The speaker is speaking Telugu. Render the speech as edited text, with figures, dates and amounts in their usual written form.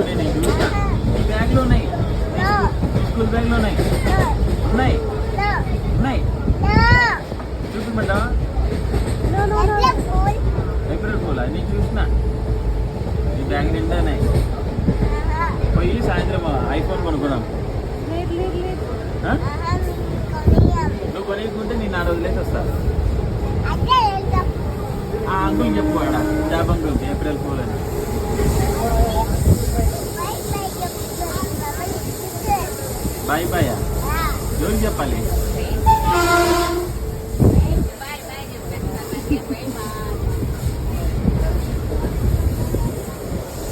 ఉన్నాయి, నేను చూసా. ఈ బ్యాగ్లో ఉన్నాయి, స్కూల్ బ్యాగ్లో ఉన్నాయి, ఉన్నాయి ఉన్నాయి. చూపించమంటావా? ఏప్రిల్ ఫూల్ నేను చూసిన. ఈ బ్యాగ్ నిండా ఉన్నాయి. పోయి సాయంత్రం ఐఫోన్ కొనుక్కున్నాం. నువ్వు కొనుక్కుంటే నేను 4 రోజులైతే వస్తా. ఆ అంకుల్ చెప్పు, ఆడ జాబ్ అంకుల్ ఏప్రిల్ ఫూల్ అని. Bye bye. ఎవరికి చెప్పాలి?